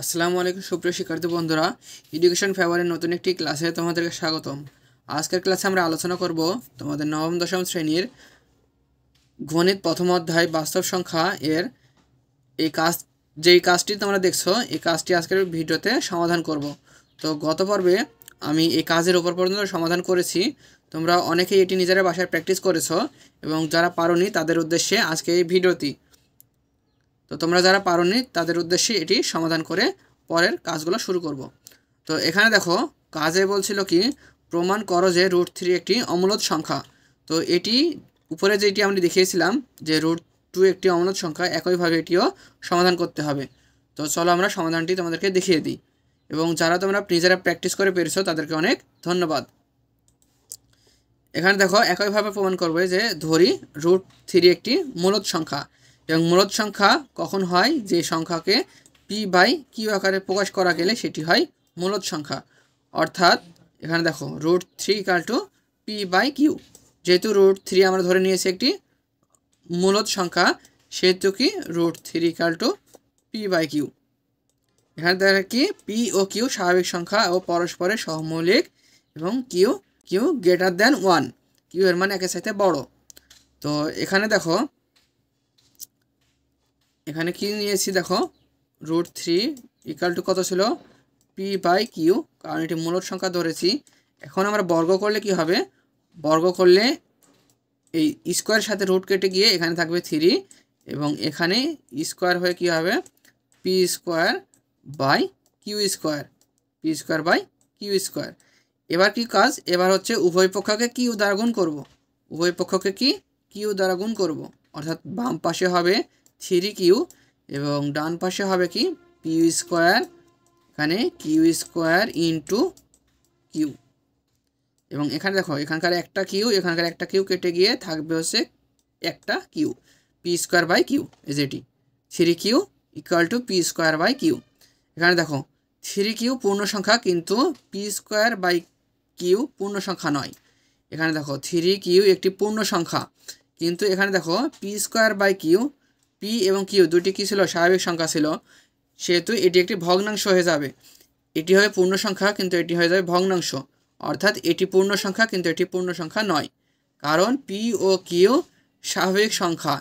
আসসালামু আলাইকুম সুপ্রিয় শিক্ষার্থী বন্ধুরা, এডুকেশন ফেভারের নতুন একটি ক্লাসে তোমাদেরকে স্বাগতম। আজকের ক্লাসে আমরা আলোচনা করব তোমাদের নবম দশম শ্রেণীর গণিত প্রথম অধ্যায় বাস্তব সংখ্যা এর যেই কাজটি তোমরা দেখছো এই কাজটি আজকের ভিডিওতে সমাধান করব। তো গত পর্বে আমি এই কাজের উপর পর্যন্ত সমাধান করেছি। তোমরা অনেকেই এটি নিজেরা বাসায় প্র্যাকটিস করেছো এবং যারা পারোনি তাদের উদ্দেশ্যে আজকে এই ভিডিওটি। তো তোমরা যারা পারোনি তাদের উদ্দেশ্যে এটি সমাধান করে পরের কাজগুলো শুরু করব। তো এখানে দেখো কাজে বলছিল কি প্রমাণ করো যে √3 একটি অমূলদ সংখ্যা। তো এটি উপরে যেটি আমরা দেখিয়েছিলাম যে √2 একটি অমূলদ সংখ্যা, একইভাবে এটিও সমাধান করতে হবে। তো চলো আমরা সমাধানটি তোমাদেরকে দেখিয়ে দিই এবং যারা তোমরা নিজেরা প্র্যাকটিস করে পেরেছো তাদেরকে অনেক ধন্যবাদ। এখানে দেখো একইভাবে প্রমাণ করবে যে ধরি √3 একটি মূলদ সংখ্যা এবং মূলদ সংখ্যা কখন হয়, যে সংখ্যাকে p/q আকারে প্রকাশ করা গেলে সেটি হয় মূলদ সংখ্যা। অর্থাৎ এখানে দেখো √3 = p/q, যেহেতু √3 আমরা ধরে নিয়েছি একটি মূলদ সংখ্যা, সেহেতু কি √3 = p/q। এখানে দেখা কি p ও q স্বাভাবিক সংখ্যা ও পরস্পরের সহমৌলিক এবং q greater than 1, q এর মান একের সাথে বড়। তো এখানে দেখো এখানে কি নিয়েছি, দেখো √3 = কত ছিল, p/q, কারণ এটি মূলদ সংখ্যা ধরেছি। এখন আমরা বর্গ করলে কি হবে, বর্গ করলে এই স্কোয়ারের সাথে রুট কেটে গিয়ে এখানে থাকবে 3 এবং এখানে স্কোয়ার হয়ে কি হবে p²/q²। এবার কি কাজ, এবার হচ্ছে উভয় পক্ষকে q দ্বারা গুণ করব। উভয় পক্ষকে কি q দ্বারা গুণ করব, অর্থাৎ বাম পাশে হবে 3q এবং ডান পাশে হবে কি p², এখানে q² ইন্টু q। এবং এখানে দেখো এখানকার একটা q এখানকার একটা q কেটে গিয়ে থাকবে হচ্ছে একটা q, p²/q, যেটি 3q = p²/q। এখানে দেখো 3q পূর্ণ সংখ্যা কিন্তু p²/q পূর্ণ সংখ্যা নয়। এখানে দেখো 3q একটি পূর্ণ সংখ্যা, কিন্তু এখানে দেখো p²/q, p এবং q দুটি কি ছিল, স্বাভাবিক সংখ্যা ছিল, সেহেতু এটি একটি ভগ্নাংশ হয়ে যাবে। এটি হবে পূর্ণ সংখ্যা কিন্তু এটি হয়ে যাবে ভগ্নাংশ, অর্থাৎ এটি পূর্ণ সংখ্যা কিন্তু এটি পূর্ণ সংখ্যা নয়, কারণ p ও q স্বাভাবিক সংখ্যা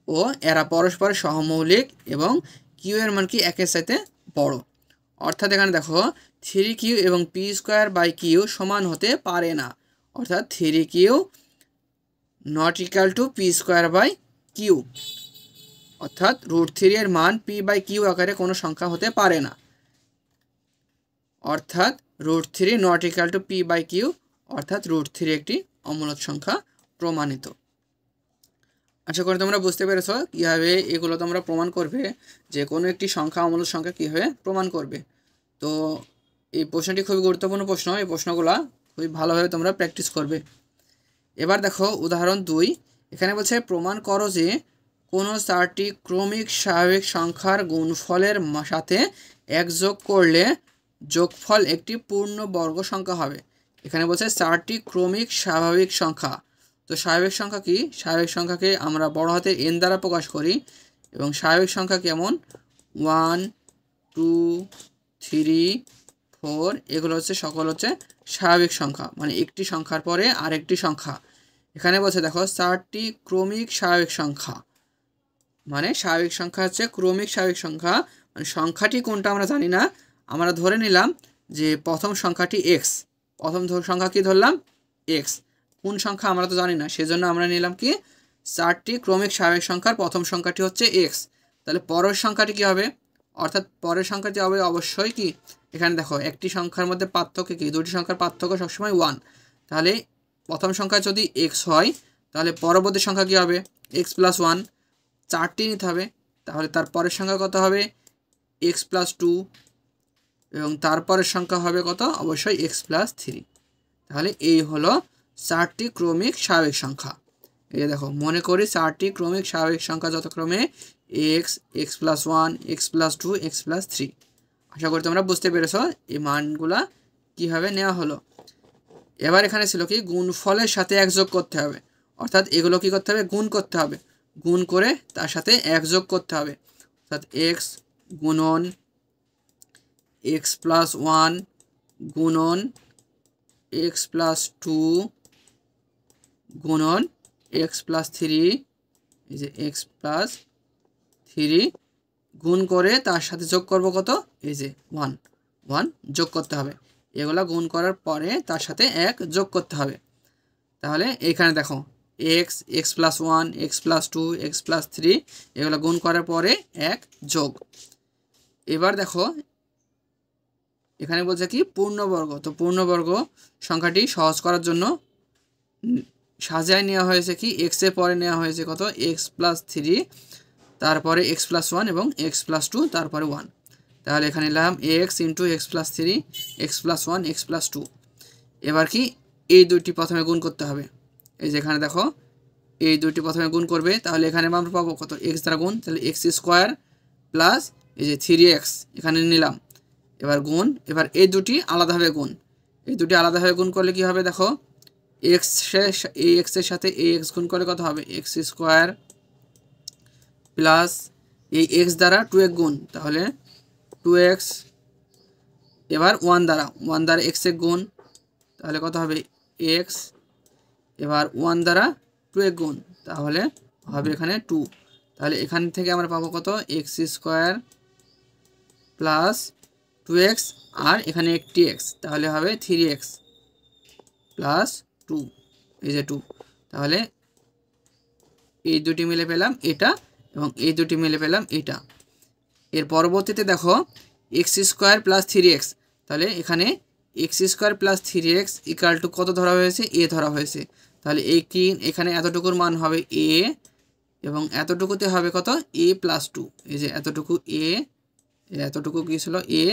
ও এরা পরস্পর সহমৌলিক এবং q এর মান কি একের সাথে বড়। অর্থাৎ এখানে দেখো 3q এবং p²/q সমান হতে পারে না, অর্থাৎ 3q ≠ p²/q, অর্থাৎ √3 এর মান p/q আকারে কোনো সংখ্যা হতে পারে না, অর্থাৎ √3 ≠ p/q, অর্থাৎ √3 একটি অমূলদ সংখ্যা প্রমাণিত। আশা করি তোমরা বুঝতে পেরেছো কীভাবে এগুলো তোমরা প্রমাণ করবে, যে কোনো একটি সংখ্যা অমূলদ সংখ্যা কীভাবে প্রমাণ করবে। তো এই প্রশ্নটি খুবই গুরুত্বপূর্ণ প্রশ্ন, এই প্রশ্নগুলো খুবই ভালোভাবে তোমরা প্র্যাকটিস করবে। এবার দেখো উদাহরণ 2, এখানে বলছে প্রমাণ করো যে কোনো 4টি ক্রমিক স্বাভাবিক সংখ্যার গুণফলের সাথে 1 যোগ করলে যোগফল একটি পূর্ণ বর্গ সংখ্যা হবে। এখানে বলছে 4টি ক্রমিক স্বাভাবিক সংখ্যা। তো স্বাভাবিক সংখ্যা কি, স্বাভাবিক সংখ্যাকে আমরা বড় হাতের n দ্বারা প্রকাশ করি এবং স্বাভাবিক সংখ্যা কেমন 1, 2, 3, 4 এগুলো হচ্ছে সকল হচ্ছে স্বাভাবিক সংখ্যা, মানে একটি সংখ্যার পরে আরেকটি সংখ্যা। এখানে বলছে দেখো 4টি ক্রমিক স্বাভাবিক সংখ্যা, মানে স্বাভাবিক সংখ্যা হচ্ছে ক্রমিক স্বাভাবিক সংখ্যা, মানে সংখ্যাটি কোনটা আমরা জানি না, আমরা ধরে নিলাম যে প্রথম সংখ্যাটি x, প্রথম সংখ্যা কি ধরলাম x, কোন সংখ্যা আমরা তো জানি না, সেজন্য আমরা নিলাম কি 4টি ক্রমিক স্বাভাবিক সংখ্যার প্রথম সংখ্যাটি হচ্ছে x। তাহলে পরের সংখ্যাটি কি হবে, অর্থাৎ পরের সংখ্যাটি হবে অবশ্যই কি, এখানে দেখো একটি সংখ্যার মধ্যে পার্থক্য কি, দুটি সংখ্যার পার্থক্য সবসময় 1, তাহলে প্রথম সংখ্যা যদি x হয় তাহলে পরবর্তী সংখ্যা কি হবে x+1, 4টি নিতে হবে, তাহলে তার পরের সংখ্যা কত হবে x+2 এবং তারপরের সংখ্যা হবে কত, অবশ্যই x+3। তাহলে এই হলো 4টি ক্রমিক স্বাভাবিক সংখ্যা। এই দেখো মনে করি 4টি ক্রমিক স্বাভাবিক সংখ্যা যথাক্রমে x, x+1, x+2, x+3। আশা করি তোমরা বুঝতে পেরেছো এই মানগুলা কিভাবে নেওয়া হলো। এবার এখানে ছিল কি গুণফলের সাথে 1 যোগ করতে হবে, অর্থাৎ এগুলো কি করতে হবে, গুণ করতে হবে, গুণ করে তার সাথে 1 যোগ করতে হবে, অর্থাৎ x গুণন এক্স প্লাস 1 গুণন এক্স প্লাস 2 গুণন এক্স প্লাস 3, এই যে এক্স প্লাস 3 গুণ করে তার সাথে যোগ করব কত, এই যে 1 যোগ করতে হবে। এগুলা গুণ করার পরে তার সাথে 1 যোগ করতে হবে। তাহলে এখানে দেখো x plus 1, x plus 2, x plus 3 এগুলো গুণ করার পরে 1 যোগ। এবার দেখো এখানে বলছে কি পূর্ণবর্গ, তো পূর্ণবর্গ সংখ্যাটি সহজ করার জন্য সাজায় নেওয়া হয়েছে কি এক্স এর পরে নেওয়া হয়েছে কত এক্স প্লাস 3, তারপরে এক্স প্লাস 1 এবং এক্স প্লাস 2, তারপরে 1। তাহলে এখানে নিলাম x into x plus 3, x plus 1, x plus 2। এবার কি এই দুইটি প্রথমে গুণ করতে হবে। এই যে এখানে দেখো এই দুইটি প্রথমে গুণ করবে, তাহলে এখানে আমরা পাবো কত এক্স দ্বারা গুণ, তাহলে এক্স স্কোয়ার প্লাস এই যে 3x এখানে নিলাম। এবার গুণ, এবার এই দুটি আলাদাভাবে গুণ, এই দুটি আলাদাভাবে গুণ করলে কি হবে দেখো এই এক্সের সাথে এই এক্স গুণ করলে কত হবে এক্স স্কোয়ার প্লাস এই এক্স দ্বারা 2x গুণ, তাহলে 2x। এবার 1 দ্বারা এক্স এর গুণ, তাহলে কত হবে এক্স। এবার 1 দ্বারা 2x গুণ, তাহলে হবে এখানে 2। তাহলে এখান থেকে আমরা পাবো কত এক্স স্কোয়ার প্লাস 2x আর এখানে একটি এক্স, তাহলে হবে 3x প্লাস 2, এই যে 2। তাহলে এই দুটি মিলে পেলাম এটা এবং এই দুটি মিলে পেলাম এটা। এর পরবর্তীতে দেখো এক্স স্কোয়ার প্লাস 3x, তাহলে এখানে x square plus 3x equal two কত ধরা হয়েছে এ ধরা হয়েছে। তাহলে এই কি এখানে এতটুকুর মান হবে এ এবং এতটুকুতে হবে কত এ প্লাস 2, এই যে এতটুকু এ, এতটুকু কি ছিল এ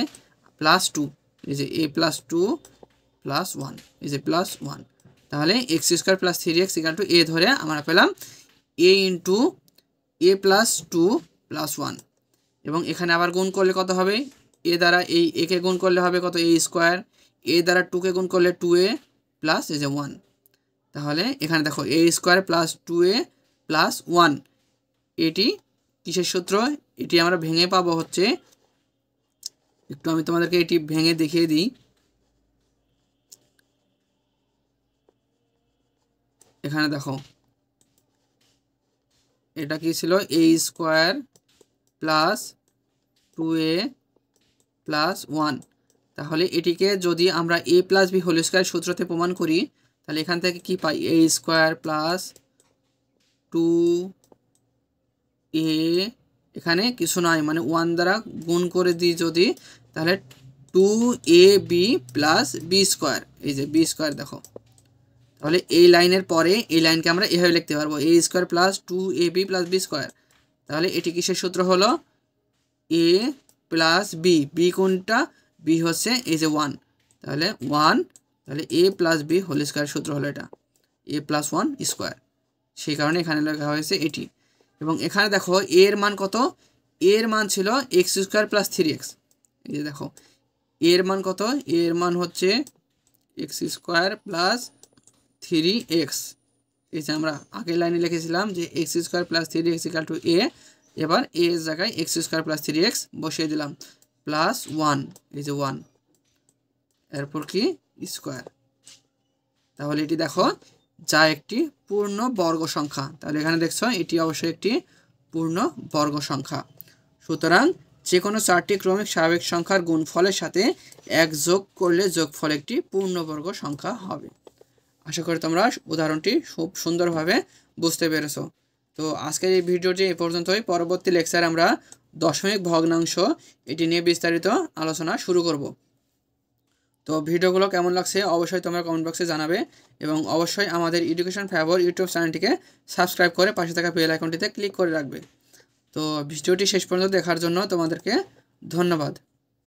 প্লাস 2, এই যে এ প্লাস 2 প্লাস 1, এই যে প্লাস 1। তাহলে x square plus 3x equal to a ধরে আমরা পেলাম a into a plus 2 plus 1। এবং এখানে আবার গুণ করলে কত হবে এ দ্বারা এই একে গুণ করলে হবে কত এ স্কোয়ার, এ দ্বারা 2কে গুণ করলে 2a প্লাস এই যে 1। তাহলে এখানে দেখো এ স্কোয়ার প্লাস 2a প্লাস 1, এটি কিসের সূত্র, এটি আমরা ভেঙে পাবো হচ্ছে, একটু আমি তোমাদেরকে এটি ভেঙে দেখিয়ে দিই। এখানে দেখো এটা কি ছিল এ স্কোয়ার প্লাস 2a প্লাস 1। তাহলে এটিকে যদি আমরা a plus b whole square সূত্রতে প্রমাণ করি, তাহলে এখান থেকে কি পাই এ স্কোয়ার প্লাস 2a, এখানে কিছু নয় মানে 1 দ্বারা গুণ করে দিই যদি, তাহলে 2ab প্লাস বি স্কোয়ার, এই যে বি স্কোয়ার দেখো। তাহলে এই লাইনের পরে এই লাইনকে আমরা এভাবে লিখতে পারবো a square plus 2ab plus b square. তাহলে এটি কিসের সূত্র হলো এ প্লাস বি, বি কোনটা বি হচ্ছে এই যে 1, তাহলে 1, তাহলে a plus b whole square সূত্র হলো এটা এ প্লাস 1 স্কোয়ার, সেই কারণে এখানে লেখা হয়েছে এটি। এবং এখানে দেখো এর মান কত, এর মান ছিল এক্স স্কোয়ার প্লাস 3x, এই যে দেখো এর মান কত, এর মান হচ্ছে এক্স স্কোয়ার প্লাস 3x, এই যে আমরা আগের লাইনে লিখেছিলাম যে x square plus 3x equal to a. এবার এ এর জায়গায় এক্স স্কোয়ার প্লাস 3x বসিয়ে দিলাম প্লাস 1, এই যে 1, এরপর কি স্কোয়ার। তাহলে এটি দেখো যা একটি পূর্ণ বর্গ সংখ্যা, তাহলে এখানে দেখছো এটি অবশ্যই একটি পূর্ণ বর্গ সংখ্যা। সুতরাং যে কোনো 4টি ক্রমিক স্বাভাবিক সংখ্যার গুণফলের সাথে 1 যোগ করলে যোগফল একটি পূর্ণবর্গ সংখ্যা হবে। আশা করি তোমরা উদাহরণটি খুব সুন্দরভাবে বুঝতে পেরেছো। তো আজকের এই ভিডিওটি এ পর্যন্তই। পরবর্তী লেকচারে আমরা দশমিক ভগ্নাংশ এটি নিয়ে বিস্তারিত আলোচনা শুরু করব। তো ভিডিওগুলো কেমন লাগছে অবশ্যই তোমরা কমেন্ট বক্সে জানাবে এবং অবশ্যই আমাদের এডুকেশন ফেভার ইউটিউব চ্যানেলটিকে সাবস্ক্রাইব করে পাশে থাকা বেল আইকনটিতে ক্লিক করে রাখবে। তো ভিডিওটি শেষ পর্যন্ত দেখার জন্য তোমাদেরকে ধন্যবাদ।